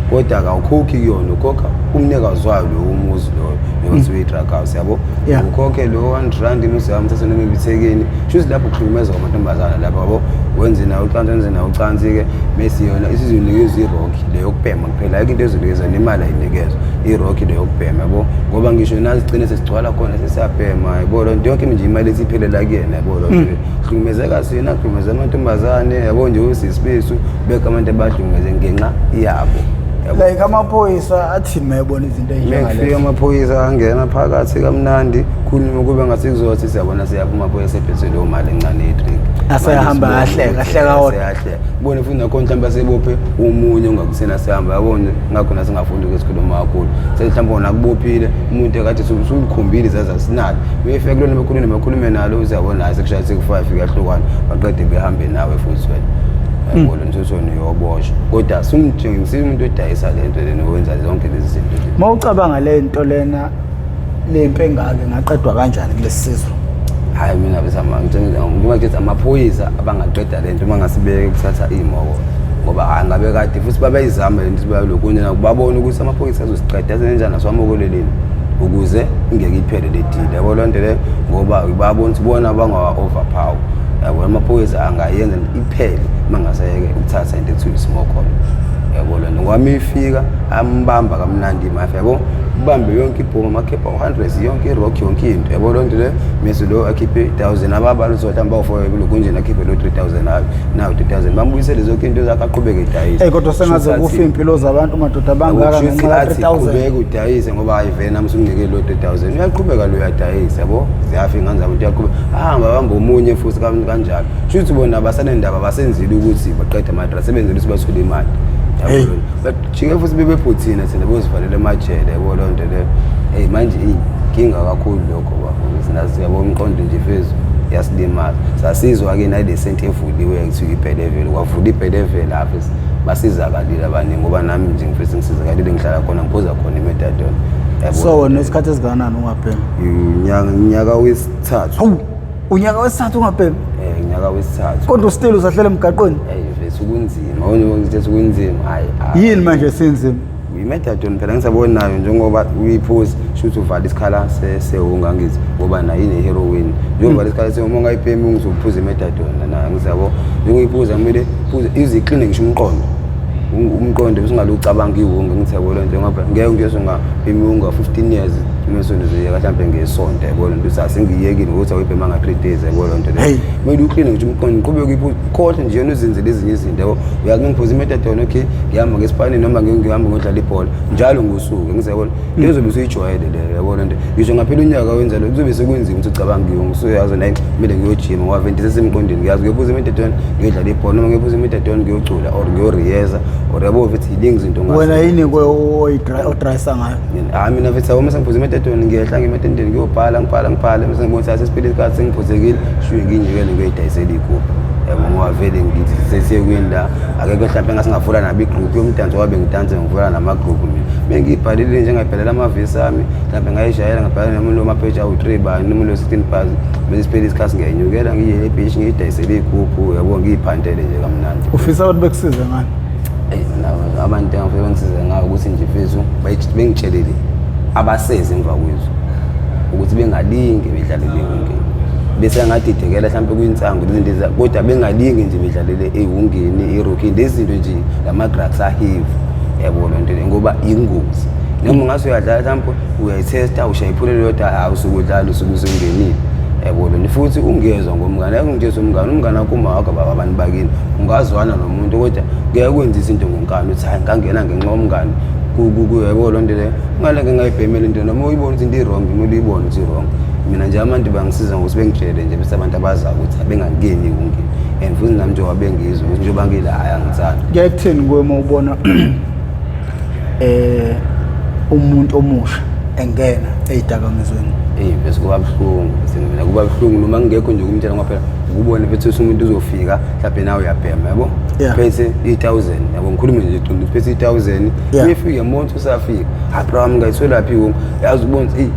kodwa akawukhokhi kuyona ukhokha umnikazi wayo lo umuzi lo yonke i-drug house yabo ukhokhe lo 1 rand imusami sasonoma ibithekeni shuthi lapho kuhlukumeza amantombazana lapho yabo wenze nawo ucansi wenze nawo ucansi ke bese yona isizonikeza i-rock leyo kubhema kuphela ayikho into ezonikeza nemali ayinikezwa i-rock leyo kubhema yabo ngoba ngisho nazi igcine sesigcwala khona sesiyabhema yabo lonto yonke nje imali esiphelela kuyena yabo lonto hlukumezeka sina hlukumeza amantombazane yabo nje usisibisu beka abantu abahlukumeze ngenxa yabo.
Like amaphoyisa athi mayebona izinto enjengalezo.
Mekufika amaphoyisa angena phakathi kamnandi khuluma kube ngathi kuzothi siyabona siyaphuma amaphoyisa ephethe leyo mali encane ye-drink.
Asehamba ahleka wona.
Ubone futhi nakhona mhlawumbe asebophe umunye ongakusena sihamba yabona ngakho nasingafundi kwesikhuluma kakhulu. Mhlawumbe wona kubophile umuntu ekade usukukhombile zaza sinalo. Befike kulona bakhulume nalo uzabona sekushaya seku5 kahlukwana baqede behambe nawe futhi wena. Yabona ntshothoni yoboshwa kodwa simthengisa umuntu odayisa lento lena owenza zonke lezi zinto.
Mawucabanga lento lena lempe engake ngaqedwa kanjani kulesi sizwe?
Hayi mina ngithi amaphoyisa abangaqeda lento mangasibeke kuthatha imoko ngoba angabe kade futhi babayizama lento bayalokunye nakubabona ukuthi amaphoyisa azosiqeda senjani aswamokoleleni ukuze ingeke iphele le deal yabo lonto le ngoba babona ukuthi bona abangawa-overpower yabo amaphoyisa angayenza iphele mangaseke ukuthatha into ekuthiwa i-smoke on yabo lonto ngoba mifika ambamba kamnandi mafi yabo ubambe yonke ibhomu amakhepha 100 yonke i-rock yonke into yabo lonto le mese lo akhiphe 1000 ababalo sothamba u4 lokunje akhiphe lo 3000 nawo 2000 bambuyisele zonke into zakhe aqhubeke edayisa.
Kodwa sengaze kufa impilo zabantu madoda abangaka ngenxa 3000
aqhubeke udayise ngoba ayivena msungeke lo 3000 uyaqhubeka lo uyadayisa yabo ziyafa ingane zabo uyaqhubeka bamba omunye futhi kanjalo shuthi bona abasanendaba basenzile ukuthi baqede amadra sebenzile ukuthi bathole imali. Jike futhi bebephuthina thina bozivalele amajele yabo lonto le manje inkinga kakhulu lokho bafuna sinazi yabo umqondo nje phezulu yasilimaza sasizwa ke nale senti evuliwe ekuthiwa iPedeville kwavula iPedeville lapha basizakalile abaningi ngoba nami nje ngifisa ngisizakalile ngihlala khona ngiphuza khona imethadone yabo.
So nesikhathi esinganani ungabhema?
Unyaka wesithathu.
Unyaka wesithathu ungabhema?
Unyaka wesithathu.
Kodwa still usahlele emgaqweni?
Ukunzima ukuthi kunzima hayi
yini manje sinzima
imethadone phela ngisabonayo njengoba uyiphuza shuthi uvala isikhala sewunga ngithi ngoba nayo ine heroin njengoba isikhala sewuma ungayiphenyi ngizophuza imethadone na ngizabo ngiyiphuza kumele phuze izicline ngisho umqondo usingalucabanga iwonke ngithi yabo lonto ngoba ngeke ngiyosongaphemi unga 15 years imesonto ziyeka mhlambe ngesonto yabo lonto sasingiyekile ukuthi awuyiphema nga 3 days yabo lonto le kumele uqine ngisho umqondo qhubeka uyiphuza khohle nje uzinzile ezinye izinto yabo uyakungiphuza imethadone okay ngihamba ngesipani noma ngihamba ngodlala ibhola njalo ngosuku ngizabona lezobe usuyijwayele le yabo lonto ngisho ngaphela unyaka wenza lo kuzobe sekunzima ukuthi ucabange ngisuyazi nayi kumele ngiyojima ngoba venti sesemqondweni ngiyazi ngiyophuza imethadone ngiyodlala ibhola noma ngiyophuza imethadone ngiyocula or ngiyoriyeza or yabo vethi iningi izinto ngazi
wena yini odryisa ngayo
mina vethi awuma sengiphuza imethadone ngiyehla ngemetendeni ngiyobhala ngibhala mase ngibona ukuthi sesiphelile isikhathi sengiphuzekile shuye nginyekele ngiyoyidayisela igubhu yabo ngoba vele ngithi sesiyekwinda akekho mhlawumbe ngasingavula nabo igroup yomdanso wabe ngidanse ngivula nama-group mina bengiyibhalile njengayibhalela amavesi ami mhlawumbe ngayishayela ngabhalela nomuntu omapheji awu-3 bani nomuntu o-16 bhasi bese siphele isikhathi ngiyayinyukela ngiyele ebhishi ngiyidayisele igubhu yabo ngiyiphantele nje kamnandi.
Ufisa ukuthi bekusize ngani?
Abantu engifike ngisize ngayo ukuthi nje mfethu bengitshelele abaseze emva kwethu ukuthi bengalinge bedlalele yonke bese ngadidekela mhlawumbe kuyinsango izinto kodwa bengalingi nje bedlalele ehungeni erockini lezi zinto nje lama-drugs aheavy yabo lo nto ngoba ingozi noma ungase uyadlala mhlawumbe uyayitesta ushayiphulele yodwa awusukudlala usukusengenile yabo lo futhi ungezwa ngomngane akungitshela umngane wakho wakho baba abantu bakini ungazwana nomuntu kodwa ngeke kwenza izinto ngonkani uthi hayi ngangena ngenxa yomngane yabo lo nto le ungale ngingayibhemela into noma uyibona ukuthi into i-wrong kumele uyibone ukuthi i-wrong mina nje abantu bangisiza ngokuthi bengitshele nje bese abantu abazayo ukuthi abengangeni ungeni and futhi nami njengoba bengizwa ukuthi njengoba ngilaya ngithanda
kuyakutheni kuwe uma ubona umuntu omusha engena ey'dakamizweni
bese kuba buhlungu mina kuba buhlungu noma ngekho nje ukumtshela ngaphela ukubona bese umuntu uzofika mhlawumbe nawe uyabhema yabo phethe 8,000 yabo ngikhulume nje qiniso phethe 8,000 uyefika umuntu usafika abraham ngayitholaphi yazi ubona ukuthi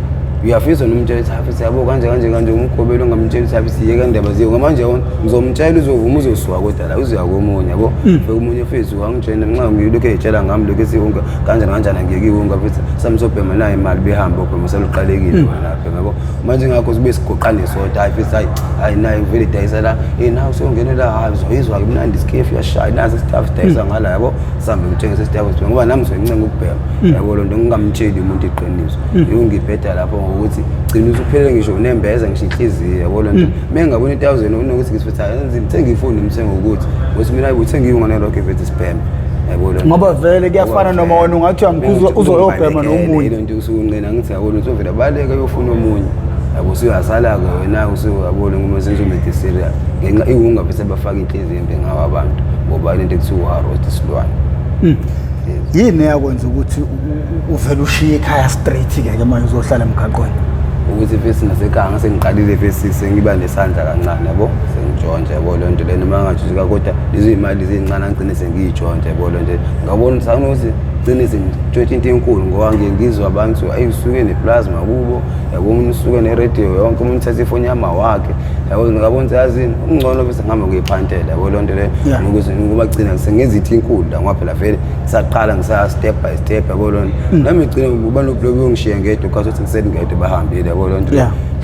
uyafisa nomtshela ukuthi hafi siyabo kanje umgobelo ngamtshela ukuthi hafi siye kandaba ziyo manje yona ngizomtshela uzovuma uzosuka kodwa la uzoya komunye yabo omunye fethu wangitshela nxa ngilokho etshela ngami lokho esiwunga kanjani ngiyekiwunga futhi samsobhema nayo imali behamba obhema seluqalekile lapha yabo manje ngakho sibe sigoqane soda hayi futhi hayi nayo vele dayisa la nawe sewungenela hayi uzoyizwa kumnandi isikhefu yashaya nazi staff dayisa ngala yabo sambe ngitshengisa staff ngoba nami soyincenga ukubhema yabo lo nto ngingamtsheli umuntu iqiniso ungibheda lapho ukuthi gcina usuphelele ngisho nembeza ngisho inhliziyo yabo lo nto mengabona 1,000 unokuthi ngifetha ngithenga ifoni umthenga ukuthi mina ayibuthenga iyungane lokho evethe spam yabo lo
ngoba vele kuyafana noma wena ungathi angikuzwa uzoyobhema nomunye
lo nto usunqena ngithi yabo lo uzovela baleka yofuna omunye yabo usuyazala ke wena usuyabona ngoma senzomedisela ngenxa iwunga bese bafaka inhliziyo ngawa abantu ngoba lento ekuthiwa roast isilwane
yini yakwenza ukuthi uvele ushiye ekhaya straight ke manje uzohlala emgaqweni
ukuthi fesi nasekhaya ngasengiqalile fesi sengiba nesandla kancane yabo sengijona yabo lo nto lena mangajuzika kodwa lezi imali ezincane angcine sengiyijona yabo lo nto ngabona ukuthi gcine sengitshothe into enkulu ngoba ngiyengizwa abantu ayisuke neplasma kubo yabo umuntu usuke ne-radio yonke umuntu uthatha ifoni yama wakhe yabo ngabona yazini ungcono bese ngihamba ngiyiphantela yabo lo nto le ngokuthi ngoba gcina sengenza into enkulu la ngoba phela vele saqala ngisa step by step yabo lo nto nami gcina kuba noblobo ongishiya ngedwa kwathi ukuthi ngisedingedwa bahambile yabo lo nto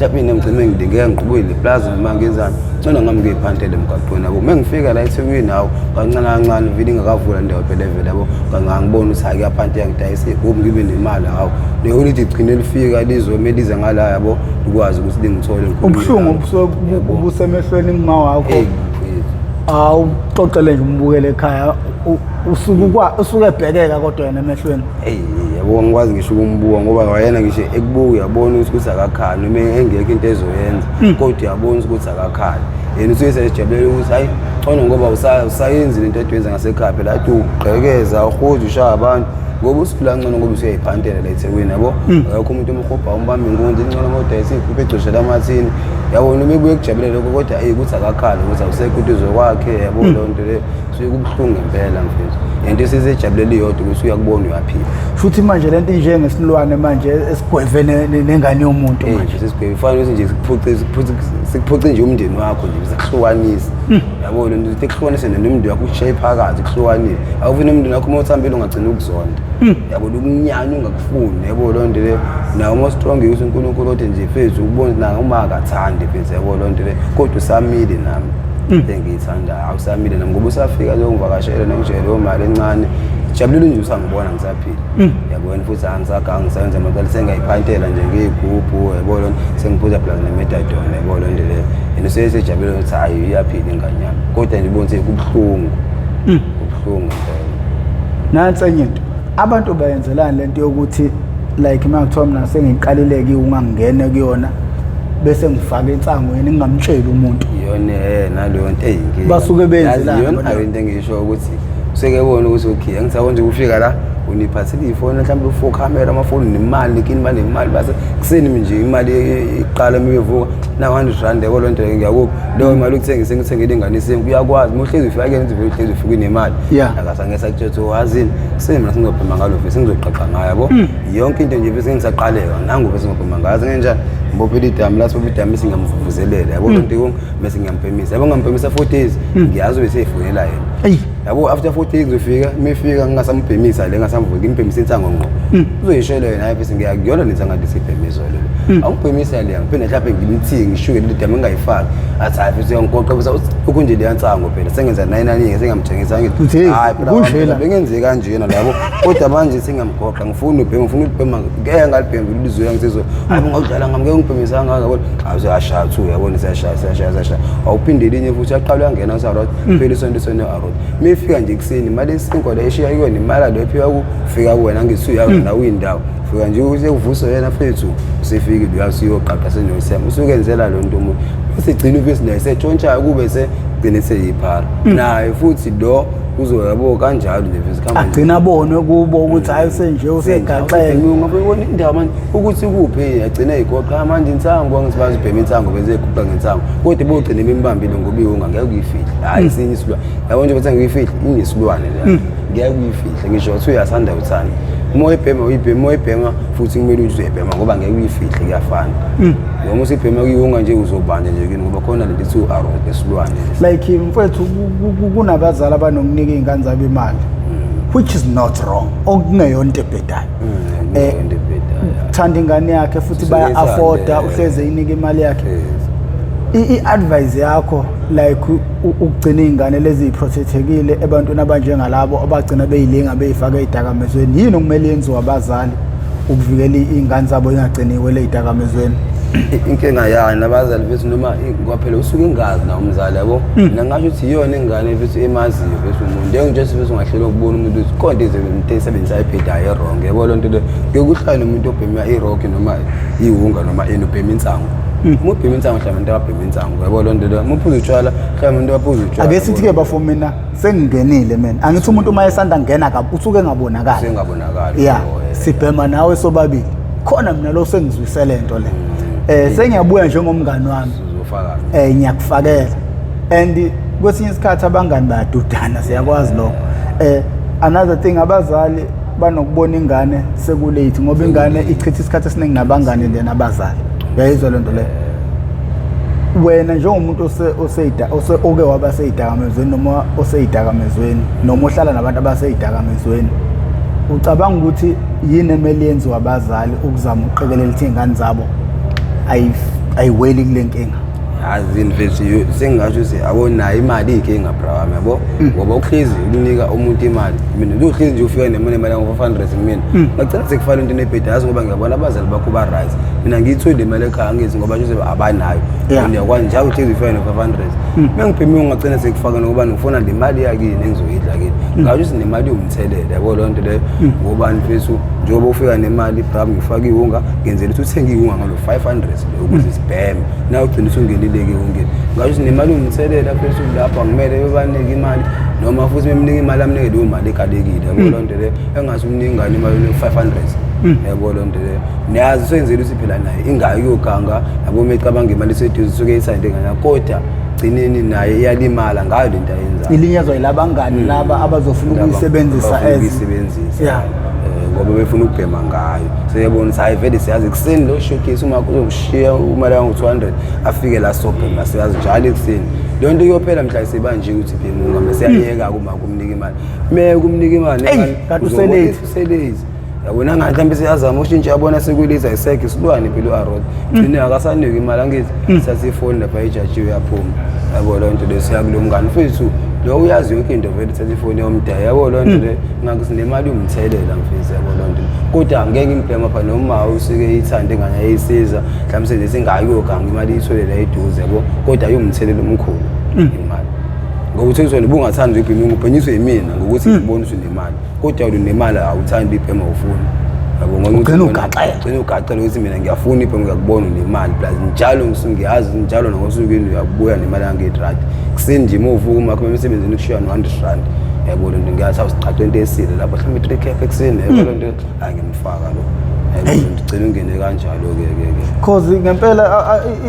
mhlawumbe mina ngigcine ngidingeka ngiqhubule leplasma mangenzani ngicela ngami ngiyiphantele emgaqweni yabo mengifika la eThekwini nawo kancane vele ingakavula ndawo phela vele yabo ngangibona ukuthi hayi kuyaphanteka ngidayise igubhu ngibe nemali hawo leyo ukuthi igcine lifika lizomeliza ngala yabo ukwazi ukuthi lingithole
ubuhlungu obusemehlweni ngima wakho awuxoxele nje umbukele ekhaya usuke ebhekeka kodwa yena emehlweni
yabo ngikwazi ngisho ukumbuka ngoba wayena ngisho ekubuka uyabona ukuthi akakhali noma engekho into ezoyenza kodwa uyabona ukuthi akakhali yena usuke sejabulele ukuthi hayi xona ngoba usayenzi lento etwenza ngasekhaya phela athi ugqekeza uhoza ushaya abantu ngoba usifula ngcono ngoba usuyayiphantela la eThekwini yabo akekho umuntu omkhopha umbamba inkunzi ingcono ngoba dayisa ikhuphe igcosha lamathini yabo noma ebuye kujabulela lokho kodwa ukuthi akakhali ukuthi awusekho into zokwakhe yabo lo nto le suke kubuhlungu ngempela mfethu into esizejabulele iyodwa ukuthi uyakubona uyaphila
futhi manje lento njengesilwane manje esigwevene nengane yomuntu manje
sesigweve fanele ukuthi nje sikuphuce nje umndeni wakho nje bese yabo lo nto ekuhlukanise nomndeni wakho ushaye phakathi kuhlukanile awufuna umndeni wakho umothambile ungagcina ukuzonda yabo lokunyanya ungakufuni yabo lo nto le nawo mo strong ukuthi uNkulunkulu othi nje fethu ubone na uma akathandi fethu yabo lo nto le kodwa usamile nami engiyithanda awusamile nami ngoba usafika lo ngivakashela nongijele omali encane jabulile nje usangibona ngisaphila yabona futhi angisayenza amaqala sengayiphantela nje ngegroup yabo lo sengiphuza plus nemethadone yabo lo nto le yena sesejabulile ukuthi hayi iyaphila ingane yami kodwa ngibonise kubuhlungu
nansi enye into abantu bayenzelana lento yokuthi like makuthiwa mina sengiqalile ungangene kuyona bese ngifaka ensangweni ngingamtsheli umuntu
iyona naleyo nto eyinkinga
basuke benzelana
iyona into engisho ukuthi usekebona ukuthi okay angisabona nje ukufika la uniphathile ifoni mhlawumbe u4 camera amafoni nemali kini banemali base kuseni nje imali iqala mebevuka na 100 yabo lonto ngiyakuphi leyo imali ukuthengisa ngithengele ingane isengu kuyakwazi muhlezi ufika ke nje uhlezi ufika nemali akasangesa kutsho wazini kuseni mina singophema ngalo vese ngizoqaqa ngayo yabo yonke into nje bese ngisaqaleka nangu bese ngophema ngazo ngenjani mbophela idami la sobe idami singamvuvuzelela yabo lonto bese ngiyampemisa yabo ngampemisa 4 days ngiyazi bese efonela yena yabo after 40 days uzofika mefika ngingasamphemisa le ngasamvuki imphemisa insango ngqo uzoyishela yena hayi bese ngiyakuyona nithi ngathi siphemiso lelo awuphemisa le ngiphinda mhlawumbe ngimthingi ngishuke leli dama ngayifaki athi hayi bese ngigoqa bese ukunje le yansango phela sengenza 9 sengamthengisa ngithi hayi phela bengenze kanjena labo kodwa manje sengamgoqa ngifuna ubhema ngeke ngalibhema ilizwe yangisezo hayi ngawudlala ngeke ngiphemisa ngaka yabona awuzashaya thu yabona siyashaya awuphinde linye futhi aqala uyangena uSarod phela isonto sone arod mefika nje kuseni imali esinkwa la eshiya yikona imali lephiwa kufika kuwena ngisuya na uyindawo fika nje uvuso yena fethu usefika uyasiyoqaqa senosiyami usukenzela lo nto umuntu usigcina ubesinaye setshontsha kube segcine seyiphara naye futhi lo uzoyabo kanjalo nje bese
agcina abone kubo ukuthi hayi senje usegaxele
ngabona indaba manje ukuthi kuphi agcina igoqa manje insango ngisibazi ibhema insango bese ekhupha ngensango kodwa bogcina imimbambile ngoba iwunga ngeke uyifihla hayi sinye isilwane yabo nje bathi ngiyifihla inesilwane la ngeke uyifihla ngisho ukuthi uyasanda uthanda moya ibhema futhi kumele ukuthi uyibhema ngoba ngeke uyifihle kuyafana noma usibhema kuyunga nje uzobanja nje kini ngoba khona lento ethi u-arrogant esilwane
like mfethu kunabazali abanomnika izingane zabo imali which is not wrong okungeyona into ebhedayo thanda ingane yakhe futhi baya afforda uhleze inika imali yakhe i-advice yakho like ukugcina izingane lezi protectekile ebantwini abanjengalabo abagcina beyilinga beyifaka ezidakamizweni yini okumele yenziwe abazali ukuvikela izingane zabo ingagciniwe le zidakamizweni
inkinga yani nabazali bethu noma kwaphela usuke ingazi na umzali yabo mina ngasho ukuthi iyona ingane bethu emaziyo bethu umuntu nje bethu ungahlela ukubona umuntu ukuthi konke izinto esebenzisa ipheda ayirong yabo lonto le ngekuhlala nomuntu obhema irock noma iwunga noma enobhema insango mubhema insango mhlawumbe into abhema insango yabo lonto le muphuza utshwala mhlawumbe into abaphuza utshwala
ake sithi ke bafo mina sengingenile mina angithi umuntu uma esanda ngena kabi usuke engabonakala
sengabonakala
yeah sibhema nawe sobabili khona mina lo sengizwisele into le sengiyabuya njengomngani wami
uzofaka
ngiyakufakela and kwesinye isikhathi abangani bayadudana siyakwazi lokho another thing abazali banokubona ingane sekulate ngoba ingane ichitha isikhathi esiningi nabangani lena abazali uyayizwa lento le wena njengomuntu oke waba seyidakamezweni noma oseyidakamezweni noma ohlala nabantu abaseyidakamezweni ucabanga ukuthi yini emeli yenziwa abazali ukuzama uqikelela ukuthi izingane zabo ayiweli kule nkinga
azini mfethu sengasho ukuthi abonayo imali inkinga brawami yabo ngoba uhlezi ukunika umuntu imali mina uhlezi nje ufika nemali ngo500 mina ngicela sekufana into nebhedazi ngoba ngiyabona abazali bakho ba right mina ngiyithole imali ekhaya ngithi ngoba nje abanayo ngiyakwazi njalo uhlezi ufika no500 mengipheme ungagcina sekufaka ngoba ngifuna le mali yakini engizoyidla kini ngasho ukuthi nemali umthelela yabo lonto le ngoba mfethu njengoba ufika nemali bram ngifaka iwunga ngenzela ukuthi uthenge iwunga ngalo 500 ukuze sibheme nawe ugcina usungenileke ungeni ngasho ukuthi nemali umthelela phezulu lapha ngimele bebanike imali noma futhi bemnika imali amnike leyo mali ekalekile yabo lonto le engase umnika ingane imali le 500 yabo lonto le niyazi senzela ukuthi phela naye ingayi yoganga yabo mecabanga imali seduze suke isayinde ngana kodwa gcineni naye iyalimala ngayo lento ayenza
ilinyazwa yilabangani laba abazofuna ukuyisebenzisa
ngoba befuna ukubhema ngayo seyabona hayi vele siyazi ekseni lo showcase uma uzoshiya imali yangu200 afike la sobhema siyazi njalo ekseni lonto iyophela mhla isebanje ukuthi bhemunga mesiyayeka kuma kumnika imali kumnika imali
kanti uselezi
yabona ngathi mhlawumbe siyazama ushintsha yabona sekuliza isekhe isilwane phela uArod thina akasanika imali angithi sasifoni lapha ejaji uyaphuma yabo lonto lesiyakulo mngani fethu lo uyazi yonke into vele thatha ifoni yomdaya yabo lonto le ngaku sinemali umthelela mfethu yabo lonto kodwa angeke imbhema pha noma usike ithande nganya yisiza mhlawumbe nje singayoganga imali itholela eduze yabo kodwa ayumthelela omkhulu imali ngokuthi uzona bungathandi ibhema ubhenyiswe yimina ngokuthi ngibona ukuthi unemali kodwa unemali awuthandi ibhema ufuna yabo
ngicela
ugaxela ukuthi mina ngiyafuna ibhema ngiyakubona unemali plus njalo ngiyazi njalo ngosukwini uyabuya nemali yange-rand kuseni nje movuka umakho emsebenzini kushiya no100 rand yabo lonto ngiyathi awusiqaqe into esile lapho mhlawumbe 3 cap ekuseni yabo lonto angimfaka lo yabo ngicela ungene kanjalo ke
cause ngempela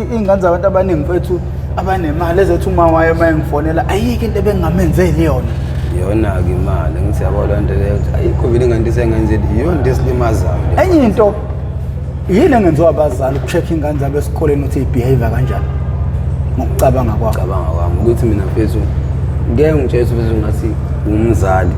izingane zabantu abaningi mfethu abanemali ezethu uma waye mayengifonela ayike into ebengamenzeli
yona-ke imali ngithi yabo lonto leyo ayikho vele ingane isengenzeli iyona into esilimazayo
enye into yini engenziwa abazali ukucheck ingane zabo esikoleni ukuthi ibehavior kanjani ngokucabanga kwami
ukuthi mina mfethu ngeke ngitshela ukuthi ungathi umzali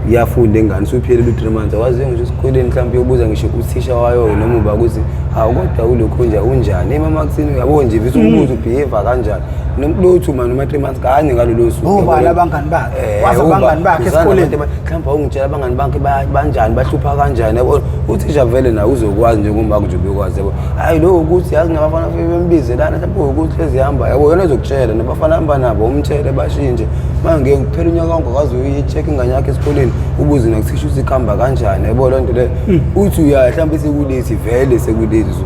iyafunda engane usuphelele u3 months awazi ngisho esikoleni mhlawumbe uyobuza ngisho uthisha wayo noma uba ukuthi hawu kodwa ulokho nje unjani mama kuthini uyabo nje bese ubuza ubehave kanjani nomlothu manje uma 3 months kanye ngalolu suku
ngoba labangani bakhe wazi abangani bakhe esikoleni
mhlawumbe ungitshela abangani bakhe banjani bahlupha kanjani yabo uthisha vele na uzokwazi nje ngoba kuthi ubekwazi yabo hayi lo ukuthi yazi nabafana bembize lana mhlawumbe ukuthi ezihamba yabo yena uzokutshela nabafana hamba nabo umtshele bashintshe manje kuphela unyaka wonke akwazi uyi-check ingane yakhe esikoleni ubuze nakuthisha ukuthi ikhamba kanjani yabo loo nto le uthi uya mhlawumbe sekulethi vele sekulethi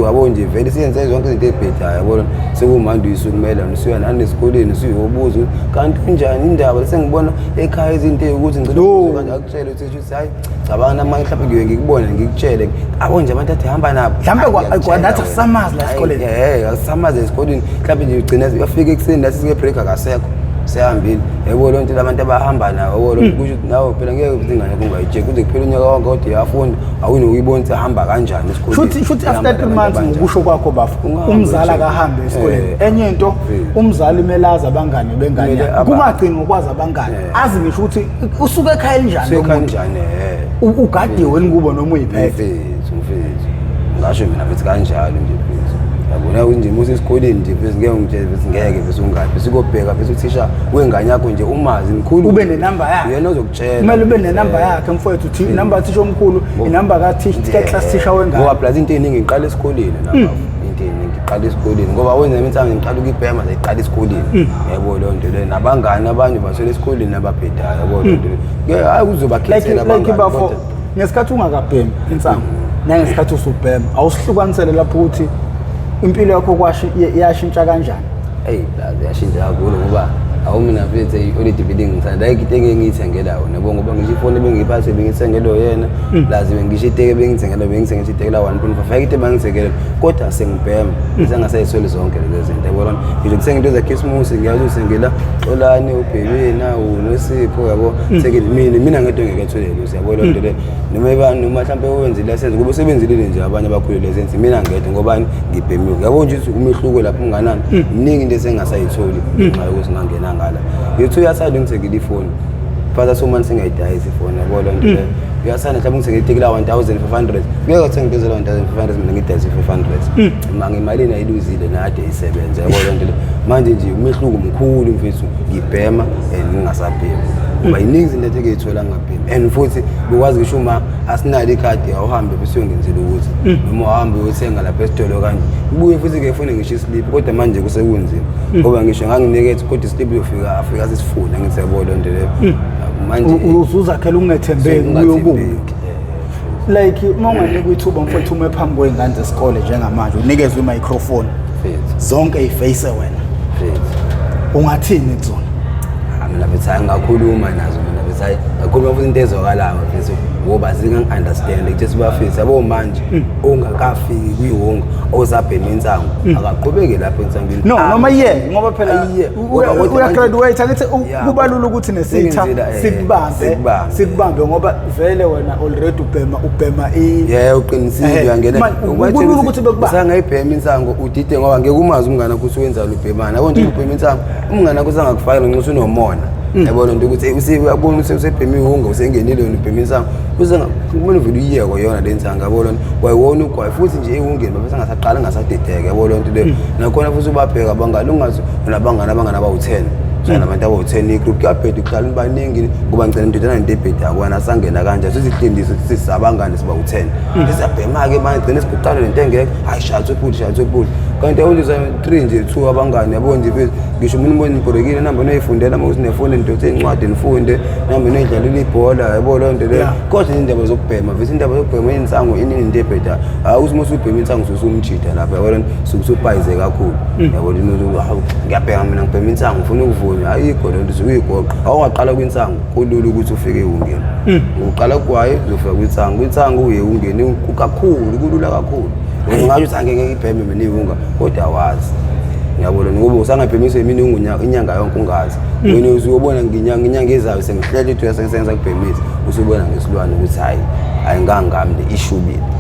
yabo nje vele siyenze zonke izinto ezibhedayo yabo sekumanje uyisukumela usuya nani esikoleni usuyobuza kanti kunjani indaba sengibona ekhaya izinto ukuthi ngicela kanje akutshele ukuthi hayi cabanga namanye mhlawumbe ngikubona ngikutshele abo nje abantu athi hamba nabo
mhlawumbe kwanathi asamazi la esikoleni
asamazi esikoleni mhlawumbe nje ugcina uyafika ekuseni lathi sike break akasekho sehambile yebo lonke labantu abahamba nawo yebo lonke kusho nawe phela ngeke uzingane kungayijeki kuze kuphela unyaka wonke kodwa uyafunda awunokuyibona ukuthi ahamba kanjani esikoleni
futhi after 3 months ngokusho kwakho bafu umzali akahambe esikoleni enye into umzali melaza abangane bengane kungagcini ngokwazi abangane azi ngisho ukuthi usuke ekhaya elinjani ugadiwe nikubo noma uyiphethe
umfethu ngasho mina futhi kanjalo nje yabona ukuthi nje musi esikoleni nje bese ngeke ngitshele bese ngeke bese ungaphi bese kobheka bese uthisha wengane yakho nje umazi mkhulu
ube nenamba yakhe
yena ozokutshela
kumele ube nenamba yakhe mfowethu uthi inamba thisha omkhulu inamba class thisha wengane
ngoba plus into eningi ngiqala esikoleni lapha into eningi ngiqala esikoleni ngoba wenza imithango ngiqala ukubhema zayiqala esikoleni yebo lo nto le nabangani abanye basele esikoleni nababhedayo yebo lo nto le ngeke hayi uzobakhethela abangani
kodwa ngesikhathi ungakabhemi insango nangesikhathi usubhema awusihlukanisele lapho ukuthi impilo yakho yashintsha kanjani
yashintsha kakhulu ngoba awumina mfethu i-holiday building ngithanda into engiyithengela wona yabo ngoba ngisho ifoni bengiyiphathe bengithengelo yena lazi bengisho iteke bengithengela iteke la 1.5 ayike bangithengela kodwa sengibhema sengasayisoli zonke lezo zinto yabo ngisho kuthenga into zekhisimusi ngiyazi usengela xolani ubhebeni unosipho yabo mina ngedwa ngeketholele uyabo lo nto le noma mhlawumbe wenze license kuba usebenzile nje abanye abakhulile license mina ngedwa ngoba ngibhemiwe yabo nje umehluko lapho unganani mningi into esengasayitholi nxa ukuthi ngangena ngala yethu uyasanda ngithengile ifoni father so man singayidayisa ifoni yabo lo nto le uyasanda mhlawumbe ngithengile itike la 1500 ngeke uthenga into la 1500 mina ngidayisa 500 manje imali nayiluzile nade isebenza yabo lo nto le manje nje umehluko mkhulu mfethu ngibhema ngingasabhemi ngoba iningi izinto ethi-ke ngabhemi and futhi bekwazi ngisho uma asinalo ikhadi awuhambe bese uyongenzela ukuthi noma uhambe uyothenga lapha esitolo kanje ubuye futhi-ke efune ngisho islip kodwa manje kusekunzima ngoba ngisho nganginikethe kodwa islip uyofika afika sesifuna ngithi yabo lo nto leyo manje
uzuzakhela ukungethembeki uyobunga like uma unganikwa ithuba mfowethu ume phambi kwey'ngane zesikole njengamanje unikezwe i-microphone zonke iy'feyise wena ungathini kuzona
mina bethi angakhuluma nazo mina bethi ngakhuluma futhi into ezwakalayo bese ngoba zingangi-understand just bafisa yabo manje ongakafiki kwiwonga ozabhema insango akaqhubeke lapho ensangweni
noma yena ngoba phela uyagraduate angithi kubalula ukuthi nesitha sikubambe ngoba vele wena already ubhema
uqinisile uyangena
kulula ukuthi bekubambe
sangayibhema insango udide ngoba ngeke umazi umngane wakho usuwenza lubhemana yabo nje ubhema insango umngane wakho usangakufaka nxa unomona yabo lonto ukuthi usiyabona usebhema ihunga usengenile wena ubhema insango kumele vele uyiyeko yona le nsango yabo lonto wayiwona ugwayi futhi nje ehungeni bese ngasaqala ngasadedeka yabo lonto le nakhona futhi ubabheka abangani ungazi nabangani abawu-10 nabantu abawu-10 igroup kuyabheda kuqala baningi ngoba ngicela indodana into ebheda kwana sangena kanje sizihlendise sisabangani sibawu-10 siyabhema-ke manje gcine siguqala lento engekho hayi shathe uphuli kanti awuliza 3 nje 2 abangani yabo nje futhi ngisho umuntu mbona nibhorekile namba noyifundela uma usinefoni nidonse incwadi nifunde namba noyidlalela ibhola yabo loo nto leyo kodwa indaba zokubhema vese indaba zokubhema insango iningi into ebheda awuthi uma usubhema insango usumjida lapha yabo loo usubhayize kakhulu yabo ngiyabheka mina ngibhema insango ngifuna ukuvunywa ayikho loo nto sukuyigoqa awungaqala kwinsango kulula ukuthi ufike ungene uqala kwayo uzofika kwinsango uye ungene kakhulu kulula kakhulu ngingasho ukuthi angeke ngibheme mina ihunga kodwa awazi ngiyabona ngoba usangabhemise mina inyanga yonke ungazi wena usuyobona nginyanga ezayo sengihlela ukuthi uyasenza kubhemisa usubona ngesilwane ukuthi hayi ayingangami le ishubile